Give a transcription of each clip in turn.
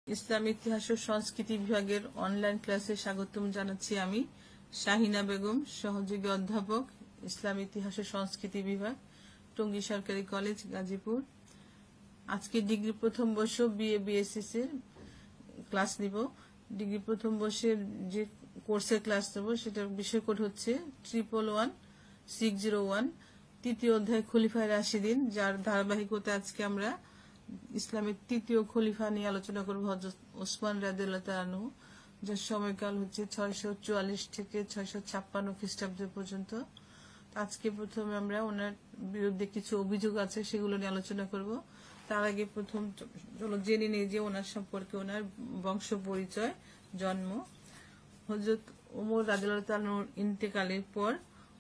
ইসলাম ইতিহাস ও সংস্কৃতি বিভাগের অনলাইন ক্লাসে স্বাগতম জানাচ্ছি আমি শাহিনা বেগম, সহযোগী অধ্যাপক, ইসলাম ইতিহাস ও সংস্কৃতি বিভাগ, টঙ্গী সরকারি কলেজ, গাজীপুর। আজকে ডিগ্রি প্রথম বর্ষ বিএ বিএসসি এর ক্লাস নিব। ডিগ্রি প্রথম বর্ষের যে কোর্সের ক্লাস নেব সেটার বিষয় কোড হচ্ছে 111601, তৃতীয় অধ্যায় খলিফায়ে রাশিদিন, যার ধারাবাহিকতা আজকে আমরা ইসলামের তৃতীয় খলিফা নিয়ে আলোচনা করব, হযরত ওসমান রাদিয়াল্লাহু তাআলা আনহু, যার সময়কাল হচ্ছে 644 থেকে 656 খ্রিস্টাব্দ পর্যন্ত। আজকে প্রথমে আমরা ওনার বিরুদ্ধে কিছু অভিযোগ আছে সেগুলো নিয়ে আলোচনা করব। তার আগে প্রথম চলো জেনে নিই যে ওনার সম্পর্কে, ওনার বংশ পরিচয়, জন্ম। হযরত ওমর রাদিয়াল্লাহু তাআলা আনহুর ইন্তেকালের পর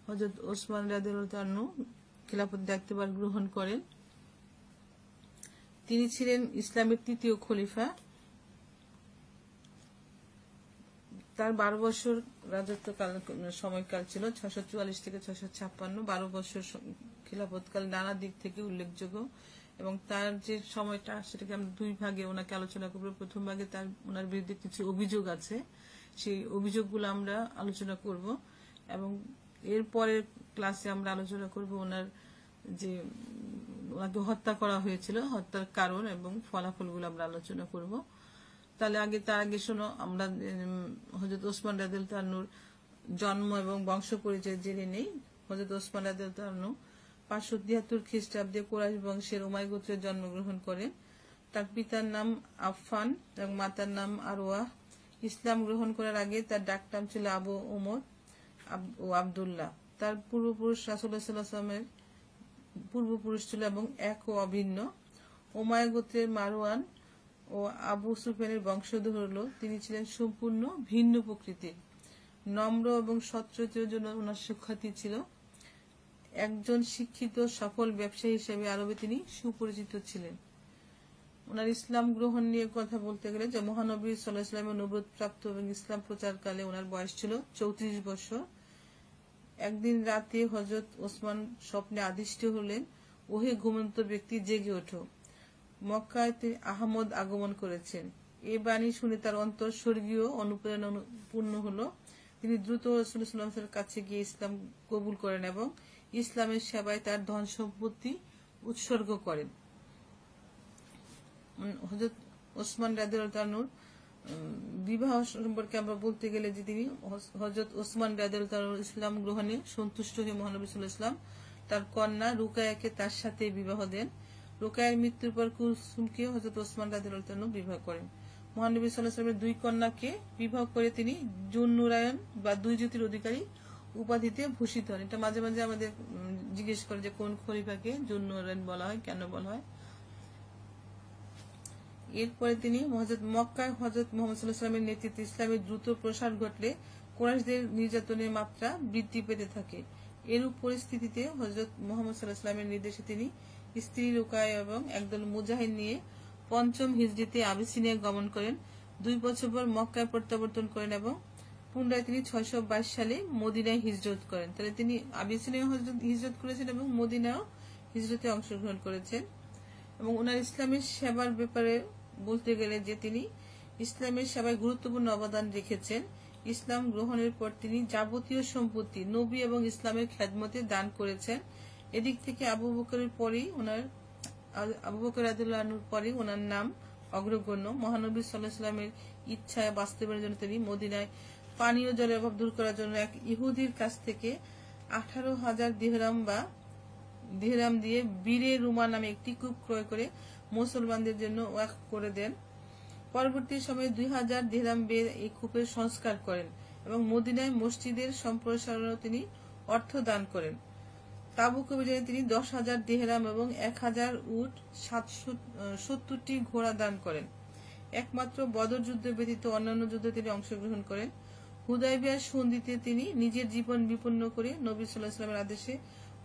হযরত ওসমান রাদিয়াল্লাহু তাআলা আনহু খিলাফত দায়িত্বভার গ্রহণ করেন। তিনি ছিলেন ইসলামের তৃতীয় খলিফা। তার 12 বছর রাজত্বকাল সময়কাল ছিল, 644 থেকে 656, 12 বছর খিলাফতকাল নানা দিক থেকে উল্লেখযোগ্য। এবং তার যে সময়টা সেটাকে আমরা দুই ভাগে ওনাকে আলোচনা করব। প্রথম ভাগে ওনার বিরুদ্ধে কিছু অভিযোগ আছে, সেই অভিযোগগুলো আমরা আলোচনা করব, এবং এর পরের ক্লাসে আমরা আলোচনা করব ওনার যে ওনাকে হত্যা করা হয়েছিল, হত্যার কারণ এবং ফলাফলগুলো আমরা আলোচনা করব। তাহলে তার আগে শোনো, আমরা হযরত ওসমান রাদিয়াল্লাহু তাআলা আনহুর জন্ম এবং বংশ পরিচয় জেনে নেই। হযরত ওসমান রাদিয়াল্লাহু তাআলা আনহু 573 খ্রিস্টাব্দে কুরাইশ বংশের উমাইয়া গোত্রে জন্মগ্রহণ করেন। তার পিতার নাম আফফান এবং মাতার নাম আরওয়াহ। ইসলাম গ্রহণ করার আগে তার ডাকনাম ছিল আবু ওমর ও আব্দুল্লাহ। তার পূর্বপুরুষ রাসূলুল্লাহ সাল্লাল্লাহু আলাইহি ওয়াসাল্লামের পূর্বপুরুষ ছিল এবং এক ও অভিন্ন। উমাইয়া গোত্রের মারওয়ান ও আবু সুফিয়ানের বংশধর হল। তিনি ছিলেন সম্পূর্ণ ভিন্ন প্রকৃতির, নম্র এবং সৎ চরিত্রের জন্য ওনার সুখ্যাতি ছিল। একজন শিক্ষিত সফল ব্যবসায়ী হিসেবে আরবে তিনি সুপরিচিত ছিলেন। ওনার ইসলাম গ্রহণ নিয়ে কথা বলতে গেলে, যে মহানবী সাল্লাল্লাহু আলাইহি ওয়াসাল্লামের নবুয়ত প্রাপ্ত এবং ইসলাম প্রচারকালে ওনার বয়স ছিল 34 বছর। একদিন রাতে হযরত ওসমান স্বপ্নে আদিষ্ট হলেন, ওহে ঘুমন্ত ব্যক্তি, জেগে ওঠো, মক্কায় আহমদ আগমন করেছেন। এই বাণী শুনে তার অন্তর স্বর্গীয় অনুপ্রেরণা পূর্ণ হলো। তিনি দ্রুত রাসূলুল্লাহ সাল্লাল্লাহু আলাইহি ওয়াসাল্লামের কাছে গিয়ে ইসলাম কবুল করেন এবং ইসলামের সেবায় তার ধন সম্পত্তি উৎসর্গ করেন। হযরত ওসমান রাদিয়াল্লাহু তাআলা আনহুর বিবাহ সম্পর্কে আমরা বলতে গেলে, যে তিনি হযরত ওসমান রাদিয়াল্লাহু তাআলা ইসলাম গ্রহণে সন্তুষ্ট হয়ে মহানবী সাল্লাল্লাহু আলাইহি ওয়াসাল্লাম তার কন্যা রুকায়াকে তার সাথে বিবাহ দেন। রুকায়ার মৃত্যুর পর কুলসুমকে হযরত ওসমান রাদিয়াল্লাহু তাআলা বিবাহ করেন। মহানবী সাল্লাল্লাহু আলাইহি ওয়াসাল্লামের দুই কন্যাকে বিবাহ করে তিনি জুন্নুরায়ন বা দুই জ্যোতির অধিকারী উপাধিতে ভূষিত হন। এটা মাঝে মাঝে আমাদের জিজ্ঞেস করে যে কোন খলিফাকে জুন্নুরায়ন বলা হয়, কেন বলা হয়। এরপরে তিনি মক্কায় হযরত মুহাম্মদ সাল্লাল্লাহু আলাইহি ওয়াসাল্লামের নেতৃত্বে ইসলামের দ্রুত প্রসার ঘটলে কুরাইশদের নির্যাতনের মাত্রা বৃদ্ধি পেতে থাকে। এরূপ পরিস্থিতিতে হযরত মুহাম্মদ সাল্লাল্লাহু আলাইহি ওয়াসাল্লামের নির্দেশে তিনি স্ত্রী রুকায়া এবং একদল মুজাহিদ নিয়ে 5ম হিজরিতে আবিসিনিয়া গমন করেন। 2 বছর পর মক্কায় প্রত্যাবর্তন করেন এবং পুনরায় তিনি 622 সালে মদিনায় হিজরত করেন। তাহলে তিনি আবিসিনিয়া হিজরত করেছেন এবং মদিনায়ও হিজরতে অংশগ্রহণ করেছেন। এবং ওনার ইসলামের সেবার ব্যাপারে বলতে গেলে, যে তিনি ইসলামের সেবায় গুরুত্বপূর্ণ অবদান রেখেছেন। ইসলাম গ্রহণের পর তিনি যাবতীয় সম্পত্তি নবী এবং ইসলামের খেদমতে দান করেছেন। এদিক থেকে আবু বকর রাদিয়াল্লাহু আনহুর পরে ওনার নাম অগ্রগণ্য। মহানবী সাল্লাল্লাহু আলাইহি ওয়াসাল্লামের ইচ্ছা বাস্তবায়নের জন্য তিনি মদিনায় পানীয় জলের অভাব দূর করার জন্য এক ইহুদির কাছ থেকে 18,000 দিরহাম দিয়ে বীরে রুমা নামে একটি কূপ ক্রয় করে মুসলমানদের জন্য ওয়াকফ করে দেন। পরবর্তী সময়ে 2000 দিরহাম ব্যয়ে এই কূপের সংস্কার করেন এবং মদিনায় মসজিদের সম্প্রসারণে তিনি অর্থ দান করেন। তাবুক অভিযানে তিনি 10,000 দিরহাম এবং 1000 উট, 70টি ঘোড়া দান করেন। একমাত্র বদর যুদ্ধ ব্যতীত অন্যান্য যুদ্ধে তিনি অংশগ্রহণ করেন। হুদায়বিয়ার সন্ধিতে তিনি নিজের জীবন বিপন্ন করে নবী সাল্লাল্লাহু আলাইহি ওয়াসাল্লামের আদেশে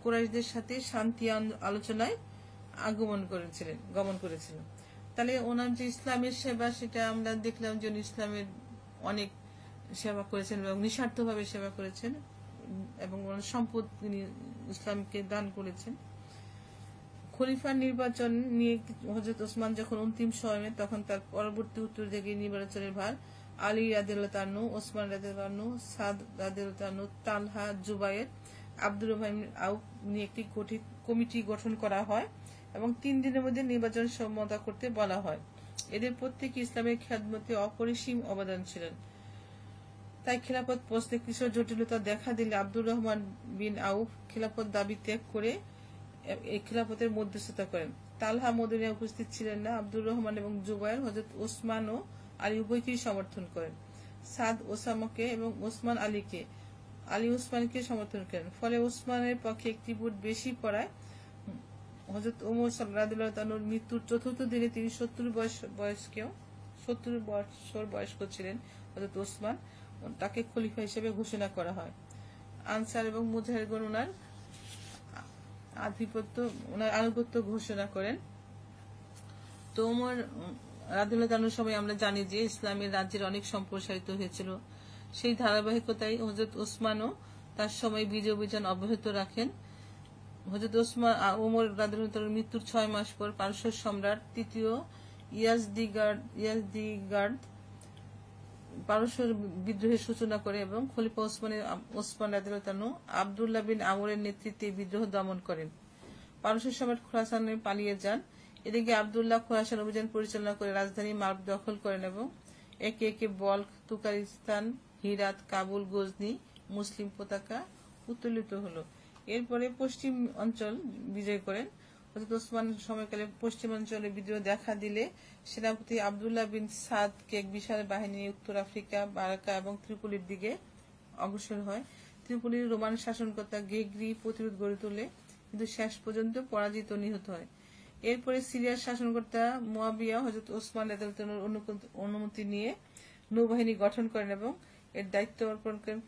কুরাইশদের সাথে শান্তি আলোচনায় গমন করেছিলেন। তাহলে ওনার যে ইসলামের সেবা, সেটা আমরা দেখলাম যে ইসলামের অনেক সেবা করেছেন এবং নিঃস্বার্থভাবে সেবা করেছেন এবং ওনার সম্পদ তিনি ইসলামকে দান করেছেন। খলিফার নির্বাচন নিয়ে হযরত ওসমান যখন অন্তিম সময়ে, তখন তার পরবর্তী উত্তরাধিকারী নির্বাচনের ভার আলী রাদিয়াল্লাহু আনহু, ওসমান রাদিয়াল্লাহু আনহু, সাদ রাদিয়াল্লাহু আনহু, তালহা, জুবায়ের, আব্দুর রহমান আউফ নিয়ে একটি কমিটি গঠন করা হয় এবং 3 দিনের মধ্যে নির্বাচন সম্পন্ন করতে বলা হয়। এদের প্রত্যেকে ইসলামের খেদমতে অপরিসীম অবদান ছিলেন। তাই খেলাফত প্রশ্নে কিছু জটিলতা দেখা দিলে আব্দুর রহমান বিন আউফ খেলাফত দাবি ত্যাগ করে এই খেলাফতের মধ্যস্থতা করেন। তালহা মদিনায় উপস্থিত ছিলেন না। আব্দুর রহমান এবং জুবায়ের হযরত ওসমান ও আলী উভয়কেই সমর্থন করেন। সাদ ওসামাকে এবং ওসমান আলী ওসমানকে সমর্থন করেন। ফলে ওসমানের পক্ষে একটি ভোট বেশি পড়ায় হযরত ওমর রাদিয়াল্লাহু তাআলার মৃত্যুর চতুর্থ দিনে তিনি 70 বছর বয়স্ক ছিলেন হযরত ওসমান, তাকে খলিফা হিসেবে ঘোষণা করা হয়। আনসার এবং মুজাহিদগণ ওনার আনুগত্য ঘোষণা করেন। তো ওমর রাদিয়াল্লাহু তাআলার সময় আমরা জানি যে ইসলামের রাজ্যের অনেক সম্প্রসারিত হয়েছিল। সেই ধারাবাহিকতায় হযরত ওসমানও তার সময় বিজয় অভিযান অব্যাহত রাখেন। হযরত ওমর রাদিয়াল্লাহু তাআলার মৃত্যুর 6 মাস পর পারস্য সম্রাট তৃতীয় ইয়াজদিগার্দ পারস্যের বিদ্রোহের সূচনা করে এবং খলিফা ওসমান রাদিয়াল্লাহু তাআলা আব্দুল্লাহ বিন আমরের নেতৃত্বে বিদ্রোহ দমন করেন। পারস্য সম্রাট খোরাসানে পালিয়ে যান। এদিকে আব্দুল্লাহ খোরাসান অভিযান পরিচালনা করে রাজধানী মার্ব দখল করেন এবং একে একে বলখ, তুকারিস্তান, হিরাত, কাবুল, গজনি মুসলিম পতাকা উত্তোলিত হলো। এরপরে পশ্চিম অঞ্চল বিজয় করেন। হযরত ওসমান সময়কালে পশ্চিমাঞ্চলে বিদ্রোহ দেখা দিলে সেনাপতি আব্দুল্লাহ বিন সাদকে এক বিশাল বাহিনী নিয়ে উত্তর আফ্রিকা, বারাকা এবং ত্রিপোলির দিকে অগ্রসর হয়। ত্রিপোলির রোমান শাসনকর্তা গেগরি প্রতিরোধ গড়ে তোলে, কিন্তু শেষ পর্যন্ত পরাজিত নিহত হয়। এরপরে সিরিয়ার শাসনকর্তা মুয়াবিয়া হযরত ওসমান রাদিয়াল্লাহু তাআলার অনুমতি নিয়ে নৌবাহিনী গঠন করেন এবং এর দায়িত্ব অর্পণ করেন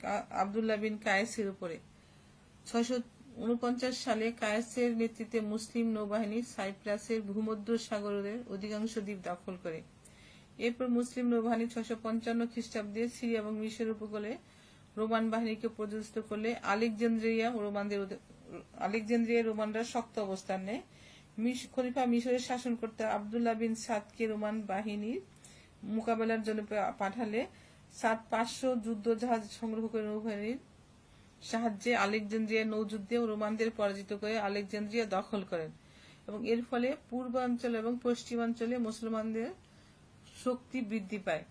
আব্দুল্লাহ বিন কায়েসের উপরে। 649 সালে কায়েসের নেতৃত্বে মুসলিম নৌবাহিনী সাইপ্রাসের ভূমধ্য সাগরের অধিকাংশ দ্বীপ দখল করে। এরপর মুসলিম নৌবাহিনী 655 খ্রিস্টাব্দে সিরিয়া এবং মিশর উপকূলে রোমান বাহিনীকে পরাজিত করলে আলেকজান্দ্রিয়া রোমানরা শক্ত অবস্থান নেয়। খলিফা মিশরের শাসনকর্তা আব্দুল্লাহ বিন সাদকে রোমান বাহিনীর মোকাবেলার জন্য পাঠালে সাদ 500 যুদ্ধ জাহাজ সংগ্রহ করে নৌবাহিনীর সাহায্যে আলেকজান্দ্রিয়া নৌযুদ্ধে রোমানদের পরাজিত করে আলেকজান্দ্রিয়া দখল করেন এবং এর ফলে পূর্বাঞ্চল এবং পশ্চিমাঞ্চলে মুসলমানদের শক্তি বৃদ্ধি পায়।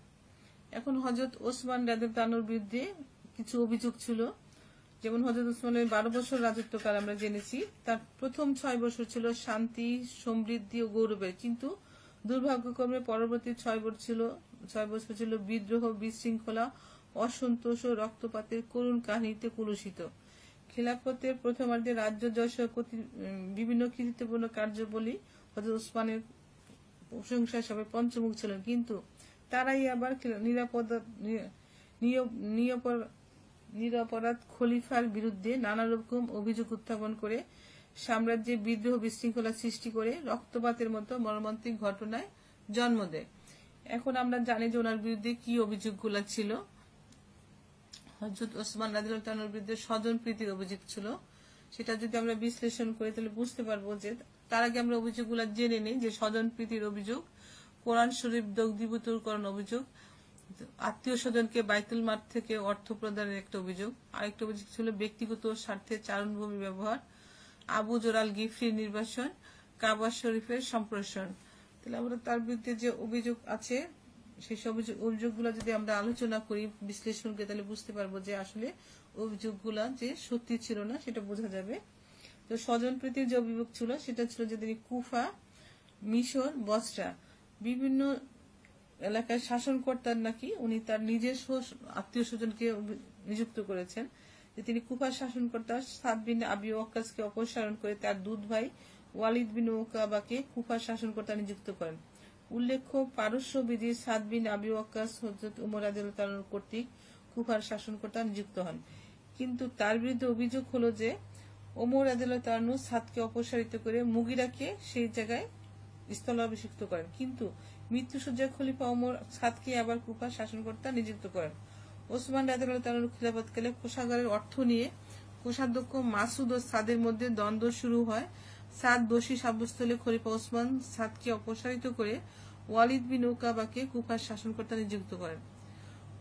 এখন হযরত ওসমান রাদিয়াল্লাহু তাআলার বিরুদ্ধে কিছু অভিযোগ ছিল। যেমন হযরত ওসমানের 12 বছর রাজত্বকাল আমরা জেনেছি। তার প্রথম 6 বছর ছিল শান্তি, সমৃদ্ধি ও গৌরবের, কিন্তু দুর্ভাগ্যক্রমে পরবর্তী 6 বছর ছিল বিদ্রোহ, বিশৃঙ্খলা, অসন্তোষ ও রক্তপাতের করুণ কাহিনীতে কলুষিত। খেলাফতের প্রথমার্ধে রাজ্য জয় সহ বিভিন্ন কৃতিত্বপূর্ণ কার্যাবলী হযরত ওসমানের প্রশংসা সবাই পঞ্চমুখ ছিলেন, কিন্তু তারাই আবার নিরপরাধ খলিফার বিরুদ্ধে নানা রকম অভিযোগ উত্থাপন করে সাম্রাজ্যে বিদ্রোহ, বিশৃঙ্খলা সৃষ্টি করে রক্তপাতের মতো মর্মান্তিক ঘটনায় জন্ম দেয়। এখন আমরা জানি যে ওনার বিরুদ্ধে কি অভিযোগগুলো ছিল। হযরত ওসমান রাদিয়াল্লাহু তাআলার বিরুদ্ধে স্বজন প্রীতির অভিযোগ ছিল। সেটা যদি আমরা বিশ্লেষণ করি তাহলে বুঝতে পারবো যে, তার আগে আমরা অভিযোগগুলো জেনে নিই যে স্বজন প্রীতির অভিযোগ, কোরআন শরীফ দগ্ধীভূতকরণ অভিযোগ, আত্মীয় স্বজনকে বাইতুল মাল থেকে অর্থ প্রদানের একটা অভিযোগ। আরেকটা অভিযোগ ছিল ব্যক্তিগত স্বার্থে চারণভূমি ব্যবহার, আবু জরাল গিফরির নির্বাসন, কাবা শরীফের সম্প্রসারণ। তাহলে আমরা তার বিরুদ্ধে যে অভিযোগ আছে সেই সব অভিযোগগুলো যদি আমরা আলোচনা করি, বিশ্লেষণ করি, তাহলে বুঝতে পারবো যে আসলে অভিযোগগুলা যে সত্যি ছিল না সেটা বোঝা যাবে। তো স্বজন প্রীতির যে অভিযোগ ছিল সেটা ছিল যে তিনি কুফা, মিশর, বসরা বিভিন্ন এলাকায় শাসন করতেন, নাকি উনি তার নিজস্ব আত্মীয় স্বজনকে নিযুক্ত করেছেন। যে তিনি কুফার শাসনকর্তা সাদ বিন আবি ওয়াক্কাসকে অপসারণ করে তার দুধ ভাই ওয়ালিদ বিন ওকাবাকে কুফার শাসনকর্তা নিযুক্ত করেন। উল্লেখ্য, পারস্য বিজয়ী সাদ বিন আবি ওয়াক্কাস হযরত ওমর রাদিয়াল্লাহু তাআলা কর্তৃক কুফার শাসনকর্তা নিযুক্ত হন। কিন্তু তার বিরুদ্ধে অভিযোগ হলো যে ওমর রাদিয়াল্লাহু তাআলা সাদকে অপসারিত করে মুগিরাকে সেই জায়গায় স্থলাভিষিক্ত করেন, কিন্তু মৃত্যুসজ্জায় খলিফা ওমর সাদকে আবার কুফার শাসনকর্তা নিযুক্ত করেন। ওসমান রাদিয়াল্লাহু তাআলার খিলাফতকালে কোষাগারের অর্থ নিয়ে কোষাধ্যক্ষ মাসুদ ও সাদের মধ্যে দ্বন্দ্ব শুরু হয়। সাদ দোষী সাব্যস্ত হলে খলিফা ওসমান সাদকে অপসারিত করে ওয়ালিদ বিন উকাবাকে কুফার শাসনকর্তা নিযুক্ত করেন।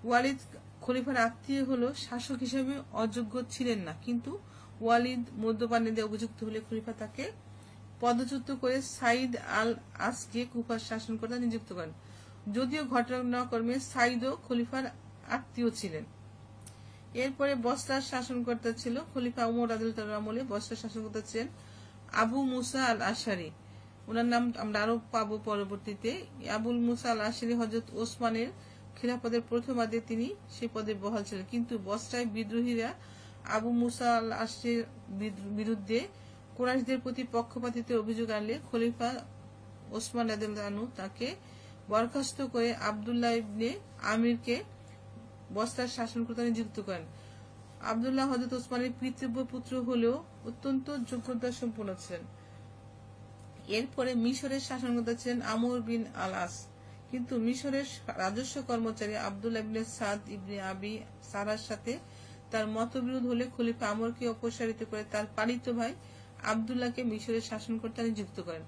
ওয়ালিদ খলিফার আত্মীয় হলো শাসক হিসেবে অযোগ্য ছিলেন না, কিন্তু ওয়ালিদ মদ্যপানীতে অভিযুক্ত হলে খলিফা তাকে পদচ্যুত করে সাইদ আল আসকে কুফার শাসনকর্তা নিযুক্ত করেন। যদিও ঘটনাক্রমে সাইদও খলিফার আত্মীয় ছিলেন। এরপরে বসরার শাসনকর্তা ছিল খলিফা উমর রাদিয়াল্লাহু আমলে। বসরার শাসনকর্তা ছিলেন আবু মুসা আল আশারি। ওনার নাম আমরা আরো পাবো পরবর্তীতে। আবুল মুসা আল আশারি হযরত ওসমানের খিলাফতের প্রথমার্ধে তিনি সেই পদে বহাল ছিলেন, কিন্তু বসরায় বিদ্রোহীরা আবু মুসা আল আশারির বিরুদ্ধে কুরাইশদের প্রতি পক্ষপাতিত্বের অভিযোগ আনলে খলিফা ওসমান রাদিয়াল্লাহু আনহু তাকে বরখাস্ত করে আব্দুল্লাহ ইবনে আমিরকে বসরার শাসনকর্তা নিযুক্ত করেন। আব্দুল্লাহ হযরত ওসমানের পিতৃব্য পুত্র হলেও অত্যন্ত যোগ্যতা সম্পন্ন ছিলেন। এরপরে মিশরের শাসনকর্তা ছিলেন আমর বিন আল আস, কিন্তু মিশরের রাজস্ব কর্মচারী আব্দুল্লাহ ইবনে সাদ ইবনে আবি সারার সাথে তার মতবিরোধ হলে খলিফা আমরকে অপসারিত করে তার পালিত ভাই আব্দুল্লাহকে মিশরের শাসনকর্তা নিযুক্ত করেন।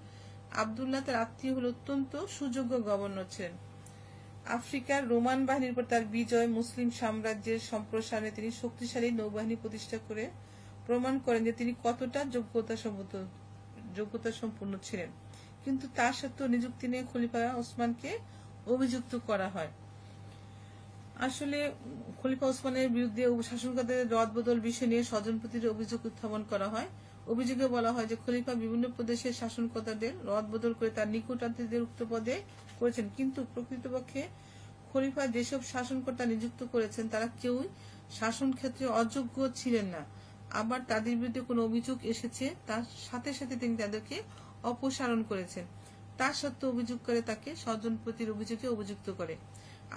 আব্দুল্লাহ তার আত্মীয় হলে অত্যন্ত সুযোগ্য গভর্নর ছিলেন। আফ্রিকার রোমান বাহিনীর উপর তার বিজয় মুসলিম সাম্রাজ্যের সম্প্রসারণে তিনি শক্তিশালী নৌবাহিনী প্রতিষ্ঠা করে প্রমাণ করেন যে তিনি কতটা যোগ্যতা সম্পন্ন ছিলেন, কিন্তু তার সত্ত্বেও নিযুক্তি নিয়ে খলিফা ওসমানকে অভিযুক্ত করা হয়। আসলে খলিফা ওসমানের বিরুদ্ধে শাসনকর্তাদের রদবদল বিষয় নিয়ে স্বজনপ্রীতির অভিযোগ উত্থাপন করা হয়। অভিযোগে বলা হয় যে খলিফা বিভিন্ন প্রদেশের শাসনকর্তাদের রদবদল করে তার নিকটাত্মীয়দের উক্ত পদে করেছেন, কিন্তু প্রকৃতপক্ষে খলিফা যেসব শাসনকর্তা নিযুক্ত করেছেন তারা কেউই শাসন ক্ষেত্রে অযোগ্য ছিলেন না। আবার তাদের বিরুদ্ধে কোনো অভিযোগ এসেছে তার সাথে সাথে তিনি তাদেরকে অপসারণ করেছেন। তা সত্ত্বেও অভিযোগ করে তাকে স্বজনপ্রীতির অভিযোগে অভিযুক্ত করে।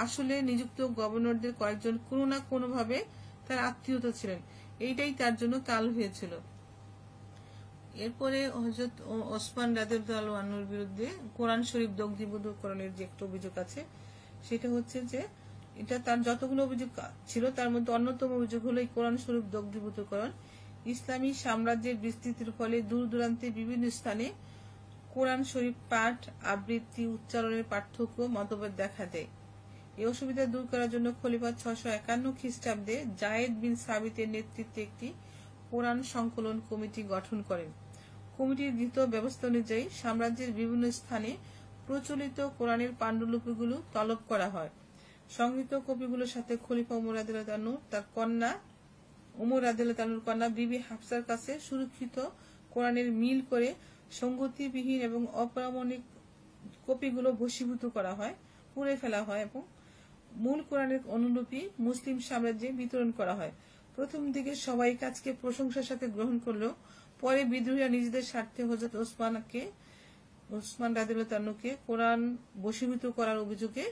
আসলে নিযুক্ত গভর্নরদের কয়েকজন কোনো না কোনো ভাবে তার আত্মীয়তা ছিলেন, এইটাই তার জন্য কাল হয়েছিল। এরপরে হযরত ওসমান রাদিয়াল্লাহু আনহুর বিরুদ্ধে কোরআন শরীফ দগ্ধীভূতকরণের যে একটা অভিযোগ আছে, সেটা হচ্ছে যে এটা তার যতগুলো অভিযোগ ছিল তার মধ্যে অন্যতম অভিযোগ হলো এই কোরআন শরীফ দগ্ধীভূতকরণ। ইসলামী সাম্রাজ্যের বিস্তৃতির ফলে দূর দূরান্তে বিভিন্ন স্থানে কোরআন শরীফ পাঠ, আবৃত্তি, উচ্চারণের পার্থক্য মতভেদ দেখা দেয়। এই অসুবিধা দূর করার জন্য খলিফা 651 খ্রিস্টাব্দে জায়েদ বিন সাবিতের নেতৃত্বে একটি কোরআন সংকলন কমিটি গঠন করেন। কমিটির গৃহীত ব্যবস্থা অনুযায়ী সাম্রাজ্যের বিভিন্ন স্থানে প্রচলিত কোরআনের পাণ্ডুলিপিগুলো তলব করা হয়। সংগৃহীত কপিগুলোর সাথে খলিফা উমর রাদিয়াল্লাহু আনহু তার কন্যা বিবি হাফসার কাছে সুরক্ষিত কোরআনের মিল করে সংগতিবিহীন এবং অপ্রামাণিক কপিগুলো ভস্মীভূত করা হয়, পুড়ে ফেলা হয় এবং মূল কোরআনের অনুলিপি মুসলিম সাম্রাজ্যে বিতরণ করা হয়। প্রথম দিকে সবাই কাজকে প্রশংসার সাথে গ্রহণ করলেও পরে বিদ্রোহীরা নিজেদের স্বার্থে হযরত ওসমান রাদিয়াল্লাহু আনহুকে কোরআন বশীভূত করার অভিযোগে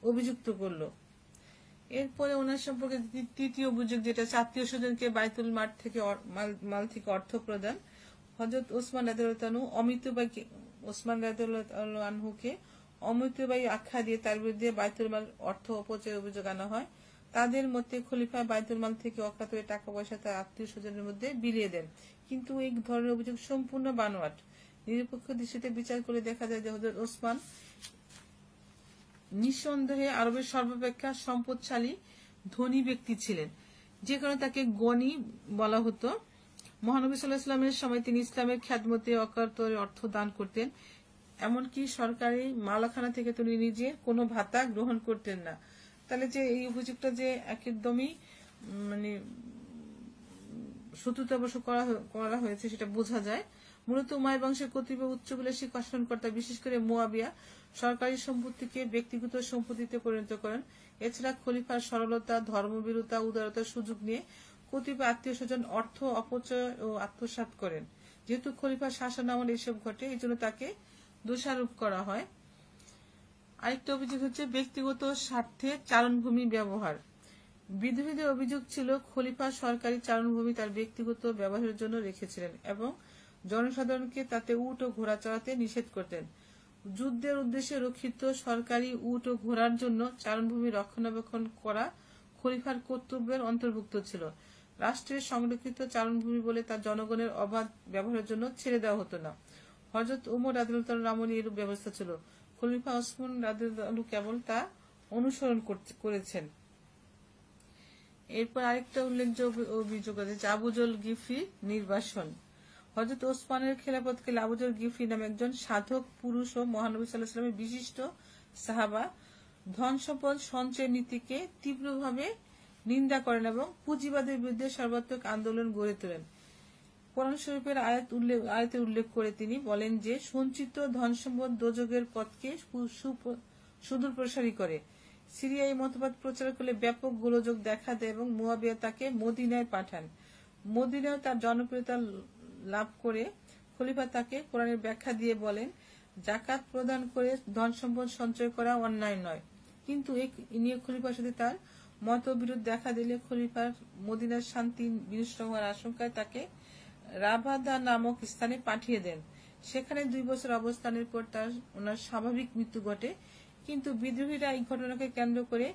অভিযুক্ত করল। এরপরে ওনার সম্পর্কে তৃতীয় অভিযোগ, যেটা আত্মীয় স্বজনকে বাইতুল মাল থেকে অর্থ প্রদান। হযরত ওসমান রাদিয়াল্লাহু আনহুকে অমিতবাই আখ্যা দিয়ে তার বিরুদ্ধে বাইতুল মাল অর্থ অপচয়ের অভিযোগ আনা হয়। তাদের মতে খলিফা বাইতুল মাল থেকে অকাতরে টাকা পয়সা তার আত্মীয় স্বজনের মধ্যে বিলিয়ে দেন, কিন্তু এই ধরনের অভিযোগ সম্পূর্ণ বানোয়াট। নিরপেক্ষ দৃষ্টিতে বিচার করে দেখা যায় যে হযরত ওসমান নিঃসন্দেহে আরবের সর্বাপেক্ষা সম্পদশালী ধনী ব্যক্তি ছিলেন, যে কারণে তাকে গনি বলা হতো। মহানবী সাল্লাল্লাহু আলাইহি ওয়াসাল্লামের সময় তিনি ইসলামের খ্যাতমতে অকাতরে অর্থ দান করতেন, এমনকি সরকারি মালাখানা থেকে তিনি নিজে কোনো ভাতা গ্রহণ করতেন না। তাহলে যে এই অভিযোগটা যে একদমই শত্রুতাবশ করা হয়েছে সেটা বোঝা যায়। মূলত উমাইয়া বংশের কতিপয় উচ্চবিলাসী শাসনকর্তা, বিশেষ করে মুয়াবিয়া, সরকারি সম্পত্তিকে ব্যক্তিগত সম্পত্তিতে পরিণত করেন। এছাড়া খলিফার সরলতা, ধর্মভীরুতা, উদারতার সুযোগ নিয়ে কতিপয় আত্মীয় স্বজন অর্থ অপচয় ও আত্মসাৎ করেন। যেহেতু খলিফার শাসনামলে এসব ঘটে, এই জন্য তাকে দোষারোপ করা হয়। আরেকটা অভিযোগ হচ্ছে ব্যক্তিগত স্বার্থে চারণভূমি ব্যবহার। বিদ্রোহীদের অভিযোগ ছিল খলিফা সরকারি চারণভূমি তার ব্যক্তিগত ব্যবহারের জন্য রেখেছিলেন এবং জনসাধারণকে তাতে উট ও ঘোড়া চড়াতে নিষেধ করতেন। যুদ্ধের উদ্দেশ্যে রক্ষিত সরকারি উট ও ঘোড়ার জন্য চারণভূমি রক্ষণাবেক্ষণ করা খলিফার কর্তব্যের অন্তর্ভুক্ত ছিল। রাষ্ট্রের সংরক্ষিত চারণভূমি বলে তার জনগণের অবাধ ব্যবহারের জন্য ছেড়ে দেওয়া হতো না। হযরত উমর রাদিয়াল্লাহু তাআলা আমলে এরূপ ব্যবস্থা ছিল। খলিফা ওসমান রাদিয়াল্লাহু কেবল তা অনুসরণ করেছেন। এরপর আরেকটা উল্লেখযোগ্য অভিযোগ আছে যে আবুজল গিফরি নির্বাসন। হযরত ওসমানের খেলাফতকালে আবুজল গিফরি নামে একজন সাধক পুরুষ ও মহানবী সাল্লাল্লাহু আলাইহি ওয়াসাল্লামের বিশিষ্ট সাহাবা ধন সম্পদ সঞ্চয় নীতিকে তীব্রভাবে নিন্দা করেন এবং পুঁজিবাদের বিরুদ্ধে সর্বাত্মক আন্দোলন গড়ে তোলেন। কোরআন শরীফের আয়াতে উল্লেখ করে তিনি বলেন যে সঞ্চিত ধন সম্পদ দোজখের পথকে সুদূর প্রসারী করে। সিরিয়া এই মতবাদ প্রচার করলে ব্যাপক গোলযোগ দেখা দেয় এবং মুয়াবিয়া তাকে মদিনায় পাঠান। মদিনায় তার জনপ্রিয়তা লাভ করে খলিফা তাকে কোরআনের ব্যাখ্যা দিয়ে বলেন, জাকাত প্রদান করে ধন সম্পদ সঞ্চয় করা অন্যায় নয়। কিন্তু এই নিয়ে খলিফার সাথে তার মতবিরোধ দেখা দিলে খলিফার মদিনার শান্তি বিনষ্ট হওয়ার আশঙ্কায় তাকে রাবাদা নামক স্থানে পাঠিয়ে দেন। সেখানে 2 বছর অবস্থানের পর ওনার স্বাভাবিক মৃত্যু ঘটে। কিন্তু বিদ্রোহীরা এই ঘটনাকে কেন্দ্র করে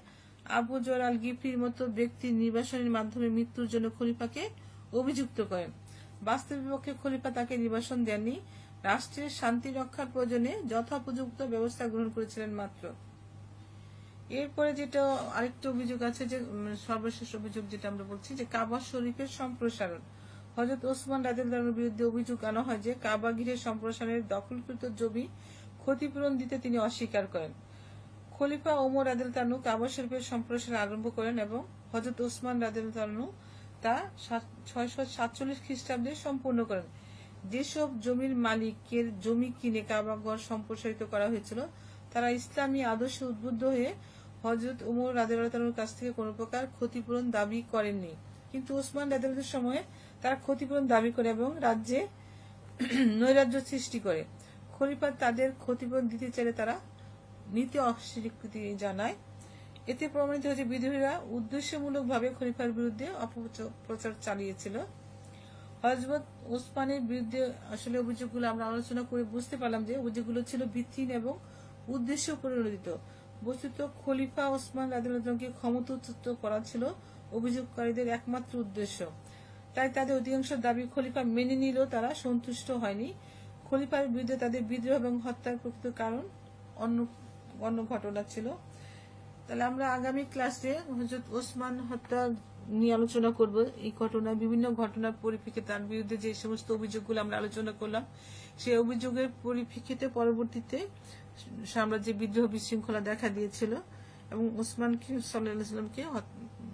আবু জর আল গিফরির মতো ব্যক্তির নির্বাসনের মাধ্যমে মৃত্যুর জন্য খলিফাকে অভিযুক্ত করেন। বাস্তব পক্ষে খলিফা তাকে নির্বাসন দেননি, রাষ্ট্রের শান্তি রক্ষার প্রয়োজনে যথোপযুক্ত ব্যবস্থা গ্রহণ করেছিলেন মাত্র। এরপরে যেটা আরেকটা অভিযোগ আছে যে সর্বশেষ অভিযোগ যেটা আমরা বলছি যে কাবা শরীফের সম্প্রসারণ। হযরত ওসমান রাদিয়াল্লাহু আনহুর বিরুদ্ধে অভিযোগ আনা হয় যে কাবা গৃহের সম্প্রসারণের দখলকৃত জমি ক্ষতিপূরণ দিতে তিনি অস্বীকার করেন। খলিফা ওমর রাদিয়াল্লাহু আনহু কাবা শরীফের সম্প্রসারণ আরম্ভ করেন এবং হযরত ওসমান রাদিয়াল্লাহু আনহু তা 647 খ্রিস্টাব্দে সম্পূর্ণ করেন। যেসব জমির মালিকের জমি কিনে কাবা ঘর সম্প্রসারিত করা হয়েছিল তারা ইসলামী আদর্শে উদ্বুদ্ধ হয়ে হযরত ওমর রাদিয়াল্লাহু আনহুর কাছ থেকে কোনো প্রকার ক্ষতিপূরণ দাবি করেননি। কিন্তু ওসমান রাদিয়াল্লাহু আনহুর সময়ে তারা ক্ষতিপূরণ দাবি করে এবং রাজ্যে নৈরাজ্য সৃষ্টি করে। খলিফা তাদের ক্ষতিপূরণ দিতে চাইলে তারা নিতে অস্বীকৃতি জানায়। এতে প্রমাণিত হয়েছে বিদ্রোহীরা উদ্দেশ্যমূলকভাবে খলিফার বিরুদ্ধে অপপ্রচার চালিয়েছিল। হযরত ওসমানের বিরুদ্ধে আসলে অভিযোগগুলো আমরা আলোচনা করে বুঝতে পারলাম যে অভিযোগগুলো ছিল ভিত্তিহীন এবং উদ্দেশ্য পরিণত। বস্তুত খলিফা ওসমান রাদিয়াল্লাহু আনহুকে ক্ষমতাচ্যুত করা ছিল অভিযোগকারীদের একমাত্র উদ্দেশ্য। তাই তাদের অধিকাংশ দাবি খলিফা মেনে নিলেও তারা সন্তুষ্ট হয়নি। খলিফার বিরুদ্ধে তাদের বিদ্রোহ এবং হত্যার প্রকৃত কারণ অন্য ঘটনা ছিল। তাহলে আমরা আগামী ক্লাসে হযরত ওসমান হত্যা নিয়ে আলোচনা করব। এই ঘটনা বিভিন্ন ঘটনার পরিপ্রেক্ষিতে তার বিরুদ্ধে যে সমস্ত অভিযোগগুলো আমরা আলোচনা করলাম সেই অভিযোগের পরিপ্রেক্ষিতে পরবর্তীতে সাম্রাজ্যে বিদ্রোহ বিশৃঙ্খলা দেখা দিয়েছিল এবং ওসমান সাল্লাল্লাহু আলাইহি ওয়াসাল্লামকে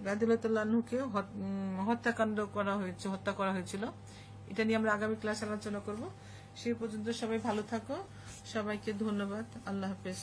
রাদিয়াল্লাহু তাআলা আনহুকে হত্যা করা হয়েছিল। এটা নিয়ে আমরা আগামী ক্লাসে আলোচনা করব। সেই পর্যন্ত সবাই ভালো থাকো। সবাইকে ধন্যবাদ। আল্লাহ হাফেজ।